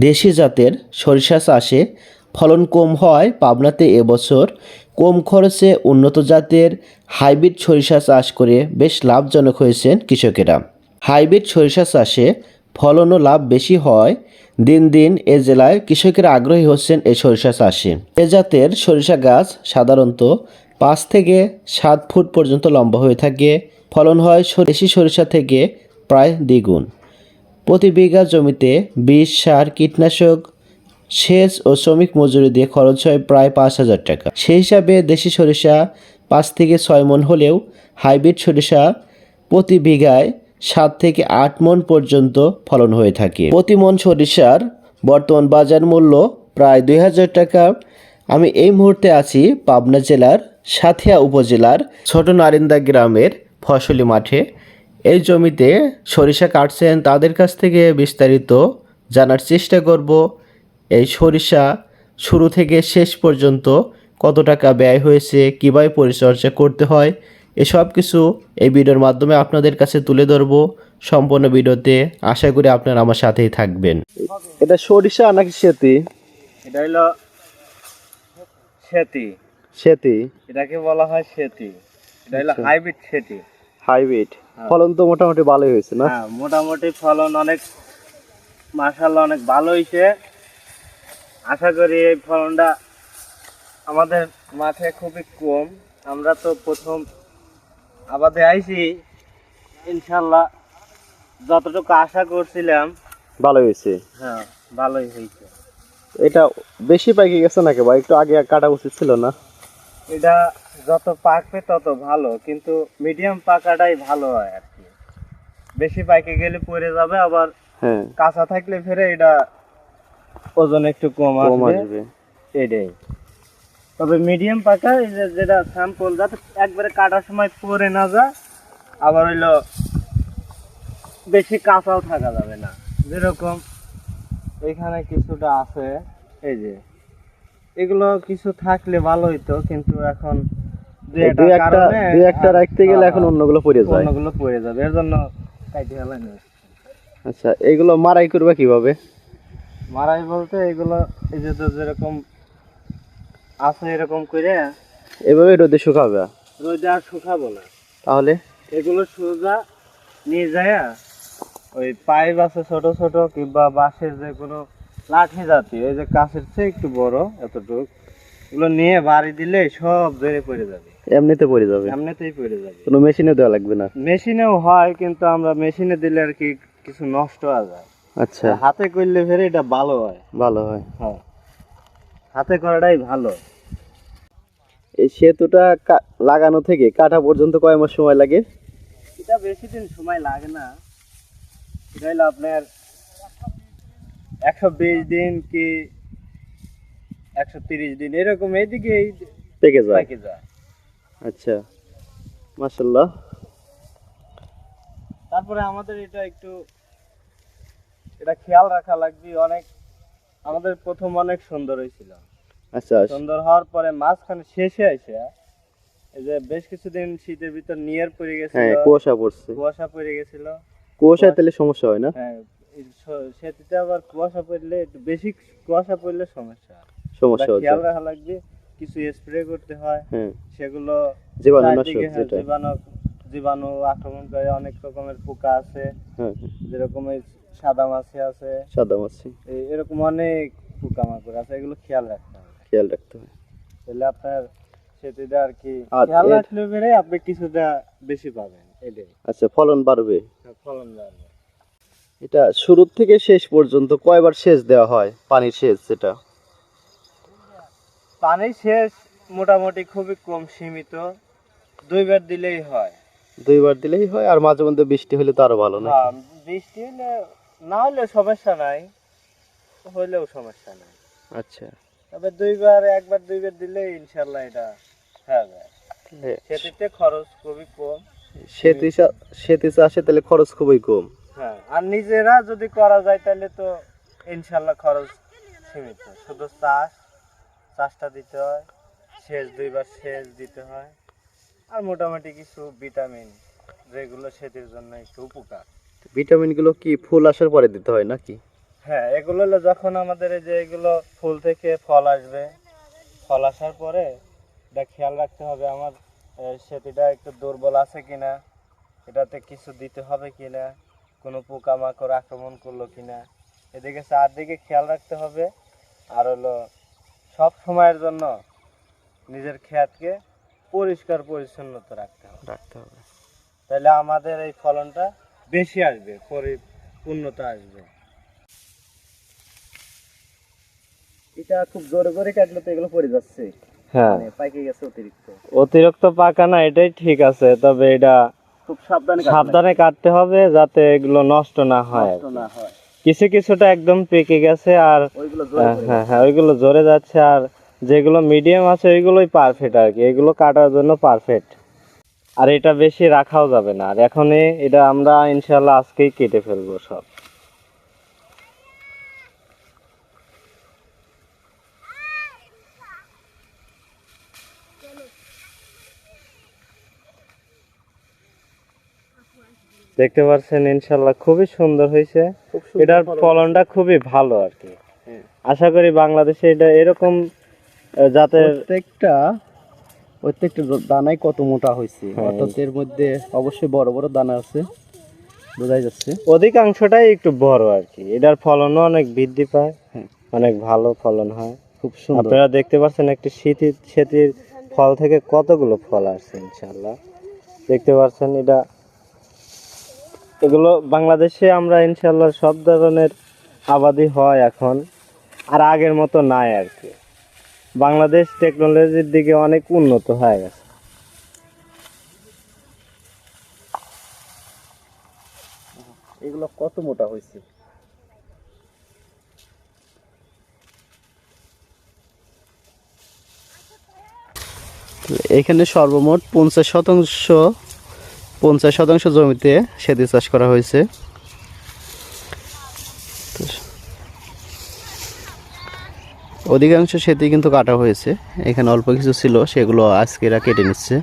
দেশি জাতের সরিষা চাষে ফলন কম হওয়ায় পাবনাতে এবছর কম খরচে উন্নত জাতের হাইব্রিড সরিষা চাষ করে বেশ লাভজনক হয়েছেন কৃষকেরা। হাইব্রিড সরিষা চাষে ফলন ও লাভ বেশি হওয়ায় দিন দিন এ জেলায় কৃষকেরা আগ্রহী হচ্ছেন এই সরিষা চাষে। এ জাতের সরিষা গাছ সাধারণত 5 থেকে 7 ফুট পর্যন্ত লম্বা হয়ে থাকে। ফলন হয় দেশি সরিষা থেকে প্রায় দ্বিগুণ। প্রতি বিঘা জমিতে বিষ, সার, কীটনাশক, সেচ ও শ্রমিক মজুরি দিয়ে খরচ হয় প্রায় 5,000 টাকা। সেই হিসাবে দেশি সরিষা 5 থেকে 6 মণ হলেও হাইব্রিড সরিষা প্রতি বিঘায় 7 থেকে 8 মণ পর্যন্ত ফলন হয়ে থাকে। প্রতি মণ সরিষার বর্তমান বাজার মূল্য প্রায় 2,000 টাকা। আমি এই মুহূর্তে আছি পাবনা জেলার সাঁথিয়া উপজেলার ছোট নারিন্দা গ্রামের ফসলি মাঠে। এই জমিতে সরিষা কাটছেন, তাদের কাছ থেকে বিস্তারিত জানার চেষ্টা করব। এই সরিষা শুরু থেকে শেষ পর্যন্ত কত টাকা ব্যয় হয়েছে, কীভাবে পরিচর্যা করতে হয়, এসব কিছু এই ভিডিওর মাধ্যমে আপনাদের কাছে তুলে ধরব। সম্পূর্ণ ভিডিওতে আশা করি আপনারা আমার সাথেই থাকবেন। এটা সরিষা নাকি সেতি? এটা হলো সেতি। সেতি এটাকে বলা হয় সেতি। এটা হলো হাইব্রিড সেতি। হাইব্রিড। ফলন তো মোটামুটি ভালোই হয়েছে না? হ্যাঁ, মোটামুটি ফলন অনেক, মাশাআল্লাহ অনেক ভালো হয়েছে। আশা করি এই ফলনটা আমাদের মাঠে খুবই কম। আমরা তো প্রথম আবাদে আইছি, ইনশাল্লাহ যতটুকু আশা করছিলাম ভালো হয়েছে। হ্যাঁ, ভালোই হয়েছে। এটা বেশি পাইকে গেছে নাকি ভাই? একটু আগে কাটা উচিত ছিল না? এটা যত পাকবে তত ভালো, কিন্তু মিডিয়াম পাকাটাই ভালো হয় আর কি। বেশি পাকে গেলে পড়ে যাবে, আবার হ্যাঁ, কাঁচা থাকলে ফেরে এটা ওজন একটু কম আসবে এটাই। তবে মিডিয়াম পাকা এই যে যেটা স্যাম্পল, যাতে একবারে কাটার সময় পরে না যায়, আবার হইলো বেশি কাঁচাও থাকা যাবে না। যেরকম এখানে কিছুটা আছে, এই যে এগুলো কিছু থাকলে ভালো হইতো, কিন্তু এখন দুই একটা রাখতে গেলে এখন অন্যগুলো পড়ে যায়। অন্যগুলো পড়ে যাবে, এর জন্য কাটি ফেলাই না। আচ্ছা, এগুলো মারাই করবা কিভাবে? মারাই বলতে এগুলো এই যে যেরকম আছে এরকম করে এভাবে রোদে শুকাবে? রোদে আর শুকাবো না, তাহলে এগুলো সোজা নিয়ে যায় ওই পাইপ আছে ছোট ছোট, কিংবা বাঁশের যে কোনো লাঠি জাতীয়, এই যে কাছের চেয়ে একটু বড় এতটুক, এগুলো নিয়ে বাড়ি দিলে সব জেরে পড়ে যাবে। এমনিতে পড়ে যাবে? এমনিতেই পড়ে যাবে, কোনো মেশিনে দেওয়া লাগবে না? মেশিনেও হয়, কিন্তু আমরা মেশিনে দিলে আর কি কিছু নষ্ট হয়ে যায়। আচ্ছা, হাতে করলে ফেরে এটা ভালো হয়। ভালো হয়। হ্যাঁ, হাতে করাটাই ভালো। এই সেতুটা লাগানো থেকে কাটা পর্যন্ত কয় মাস সময় লাগে? এটা বেশি দিন সময় লাগে না। এটা হলো আপনার 120 দিন কি 130 দিন এরকম এইদিকেই পেকে যায়। পেকে যায়। আচ্ছা, মাশাআল্লাহ। তারপরে আমাদের এটা একটু খেয়াল রাখা লাগবে অনেক। আমাদের প্রথম অনেক সুন্দর হয়েছিল। আচ্ছা, সুন্দর হওয়ার পরে মাঝখানে শেষে আইসে এই যে বেশ কিছুদিন শীতের ভিতর নিয়ার পড়ে গেছিল। হ্যাঁ, কুয়াশা পড়ছে। কুয়াশা পড়ে গেছিল। কুয়াশায় তাহলে সমস্যা হয় না? হ্যাঁ, সেটিতে আবার কুয়াশা পড়লে, একটু বেশি কুয়াশা পড়লে সমস্যা হচ্ছে। খেয়াল রাখা লাগবে। কিছু স্প্রে করতে হয়। হ্যাঁ, সেগুলো জীবাণু আক্রমণ করে। অনেক রকমের পোকা আছে। হ্যাঁ, যেরকম এই সাদা মাছি আছে, এরকম অনেক পোকামাকড় আছে, এগুলো খেয়াল রাখতে হয়। তাহলে আপনার সেটিতে আর কি খেয়াল রাখলে বেড়ে আপনি কিছুটা বেশি পাবেন এটাই। আচ্ছা, ফলন বাড়বে? ফলন বাড়বে। এটা শুরু থেকে শেষ পর্যন্ত কয়বার সেচ দেওয়া হয়? পানির সেচ যেটা, পানির সেচ মোটামুটি খুবই কম, সীমিত। 2 বার দিলেই হয়। 2 বার দিলেই হয়। আর মাঝে মধ্যে বৃষ্টি হলে তো আরো ভালো না? বৃষ্টি হলে না হলে সমস্যা নাই, হইলেও সমস্যা নাই। আচ্ছা, তবে 1 বার 2 বার দিলে ইনশাল্লাহ এটা হয়ে যায়। সেটিতে খরচ খুবই কম। সেতি চাষে তাহলে খরচ খুবই কম। হ্যাঁ, আর নিজেরা যদি করা যায় তাহলে তো ইনশাল্লাহ খরচ সীমিত। শুধু চাষটা দিতে হয়, সেচ 2 বার সেচ দিতে হয়, আর মোটামুটি কিছু ভিটামিন যেগুলো সেচের জন্য একটু উপকার। ভিটামিন গুলো কি ফুল আসার পরে দিতে হয় নাকি? হ্যাঁ, এগুলো হলো যখন আমাদের এই যে এগুলো ফুল থেকে ফল আসবে, ফল আসার পরে এটা খেয়াল রাখতে হবে আমার সেটিটা একটু দুর্বল আছে কিনা, এটাতে কিছু দিতে হবে কিনা, কোনো পোকামাকড় আক্রমণ করলো কিনা, এদিকে চারদিকে খেয়াল রাখতে হবে। আর হলো সব সময়ের জন্য নিজের ক্ষেতকে পরিষ্কার পরিচ্ছন্নতা রাখতে হবে, তাহলে আমাদের এই ফলনটা বেশি আসবে, পরিপূর্ণতা আসবে। এটা খুব জোরে জোরে কাটলে তো এগুলো পড়ে যাচ্ছে। হ্যাঁ, মানে পাইকে গেছে অতিরিক্ত পাকা না, এটাই ঠিক আছে, তবে এটা খুব সাবধানে কাটতে হবে যাতে এগুলো নষ্ট না হয়। কিছু কিছুটা একদম পেকে গেছে আর হ্যাঁ ওইগুলো জোরে যাচ্ছে, আর যেগুলো মিডিয়াম আছে ওইগুলোই পারফেক্ট আর কি, এগুলো কাটার জন্য পারফেক্ট। আর এটা বেশি রাখাও যাবে না, আর এখনই এটা আমরা ইনশাল্লাহ আজকেই কেটে ফেলবো সব। দেখতে পাচ্ছেন ইনশাল্লাহ খুবই সুন্দর হয়েছে, এটার ফলনটা খুবই ভালো আর কি। আশা করি বাংলাদেশে এটা এরকম জাতের প্রত্যেকটা দানাই কত মোটা হয়েছে, অর্থাৎ এর মধ্যে অবশ্যই বড় বড় দানা আছে, বোঝাই যাচ্ছে। অধিকাংশটাই একটু বড় আর কি, এটার ফলনও অনেক বৃদ্ধি পায়, অনেক ভালো ফলন হয়, খুব সুন্দর। আপনারা দেখতে পাচ্ছেন একটি সেতির ফল থেকে কতগুলো ফল আসছে ইনশাল্লাহ, দেখতে পাচ্ছেন। এগুলো বাংলাদেশে আমরা ইনশাল্লাহ সব ধরনের আবাদি হয় এখন, আর আগের মতো নাই আর কি। বাংলাদেশ টেকনোলজির দিকে অনেক উন্নত হয়ে গেছে। এগুলো কত মোটা হয়েছে। এখানে সর্বমোট 50% জমিতে সেদি চাষ করা হয়েছে। অধিকাংশ সেদি কিন্তু কাটা হয়েছে, এখানে অল্প কিছু ছিল, সেগুলো আজকে এরা কেটে নিচ্ছে।